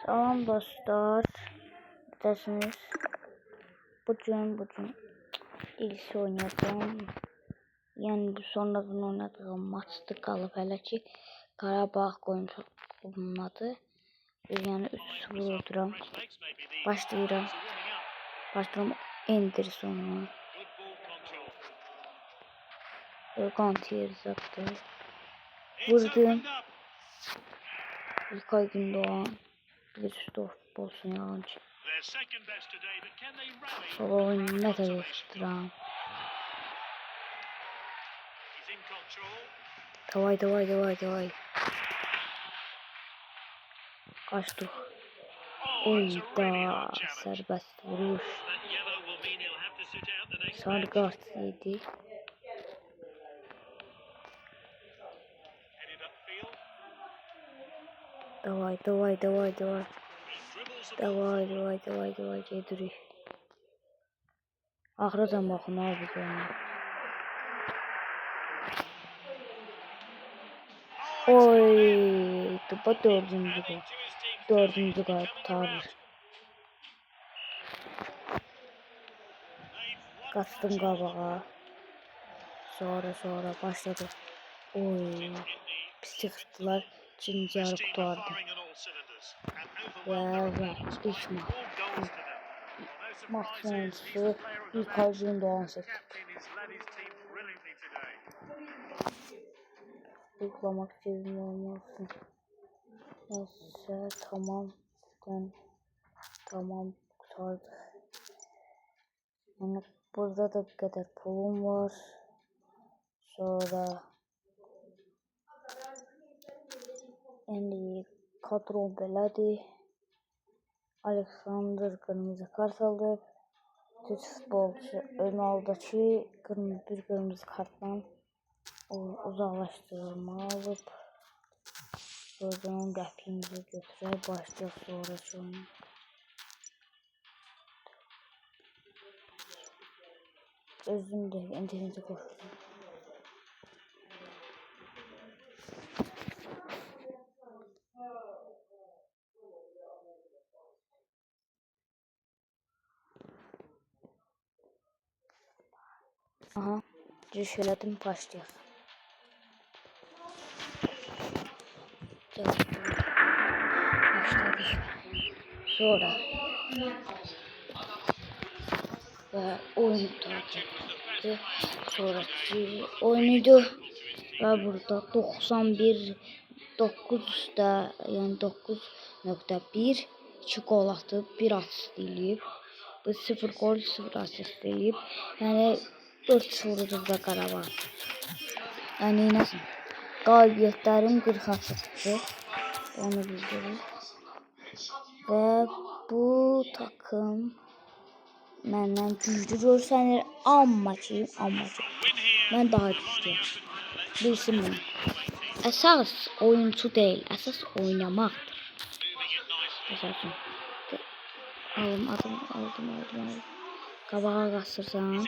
Salam dostlar. Desiniz. Bugün ilk oynadım. Yani sonradan oynadığım maçtı qalıb hələ ki Qarabağ oyunun adı. Yəni 3-0 vururam. Başlayıram. Anderson'u. Gantier zaten. Vurdum. İlkay Gündoğan. Bir top olsun yalancı. Sola oyunu ne kadar yapıştıram. Davay. Kaçtık. Oyda serbest vuruş. Sarı kart yedi. Davay. Gedirik. Axıracan baxın abi bu oyunu. Oy, topa dördüncü gol kurtarır. Kaçtım qabağa. Sonra başladı. Oy, pis çıxdılar. İkinci yarı kurtardı. Ve ilk maç sonuncusu İlkay Gündoğan seçti. Tıklamak istediğim olmasın. Neyse tamam kurtardık. Yani burada da bir kadar pulum var. Sonra yani kadron belədir. Alexander kırmızı kart aldı. Türk futbolcu Ronaldo'cu bir kırmızı kartla uzaklaştırılma alıp oradan qəpiyimizi götürək başlayaq sonraki oyunu. Özüm de internete koştum. Aha, giriş elədim, başlayaq. Başladık. Sonra ve oyunu takip etti. Sonraki oyunuydu. Ve burada 91.9'da yani 9.1 2 gol atıb, 1 asist eləyib. Bu 0 gol 0 asist eləyib. Yəni 4-0 da Qarabağ. Yəni nəsə qalibiyyətlərim 46-dır. Onu bildirir. Və bu takım məndən güclü görsənir, amma ki mən daha güclüyəm. Bilsin bunu. Əsas oyuncu deyil, əsas oynamaqdır. Məsələn, aldım. Qabağa qaçırsan,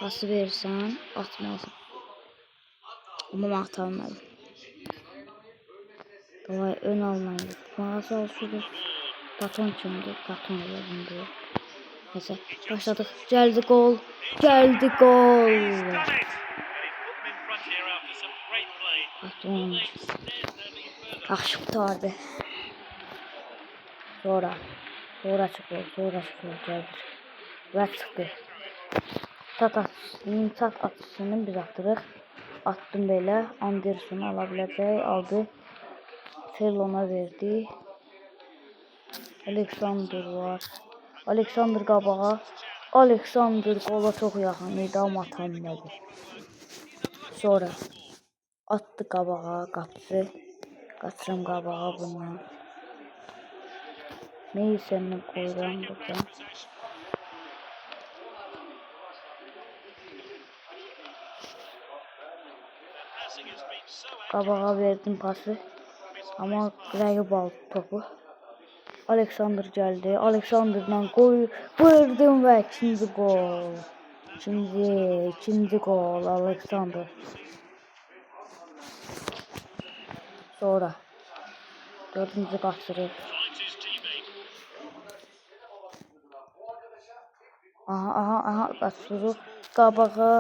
pası verirsən, atmalısın. Amma mən atarmadım. Davay, ön almayın. Mağaza alışırız. Baton kimdir? Baton olabilir. Neyse, başladık. Geldi gol. Baton. Yaxşı kurtardı. Sonra çıkıyor. Geldi. Ve çıktı. Tat atışını biz atırıq. Attım belə. Anderson alabiləcək. Aldı. Ferlona verdi. Alexander var. Alexander qabağa. Alexander qola çox yaxın idi, amma atanmadı. Sonra attı qabağa, qapısı. Qaçıram qabağa bunu. Neyse koyuram buradan. Qabağa verdim pası. Ama rəqib aldı topu. Alexander geldi. Alexander'dan vurdum ve ikinci gol. İkinci gol Alexander. Sonra dördüncü qaçırır. Aha, qaçırıq. Qabağa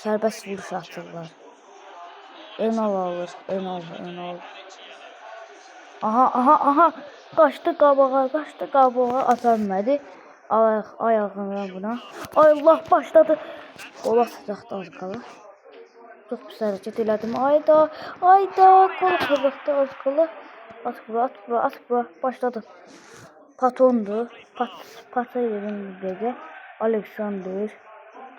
sərbəst vuruş atırlar. Önal alır, önal. Aha. Qaçdı qabağa, ata bilmədi. Ayağına buna. Ay Allah, başladı. Qol atacaqdı az qala. Çox pis hərəkət elədim. Ayda, qol xırıqdı az qala. At bura. Başladı. Patondu. Pata yerin dedi. Aleksandr.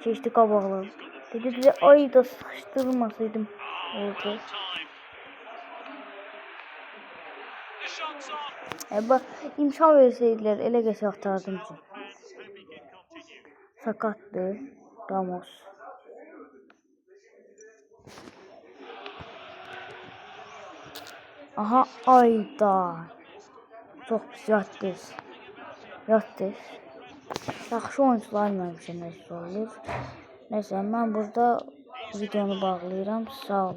Keçdi qabaqları. Dedi, ayda sıxışdırmasaydım oldu. Bak, imkan versəydilər, elə qəsə axtardım ki. Sakatdır Ramos. Aha, ayda. Çox pis yatdız. Yaxşı oyuncular məmişə nəsə olur. Neyse, mən burada videonu bağlayıram. Sağ ol.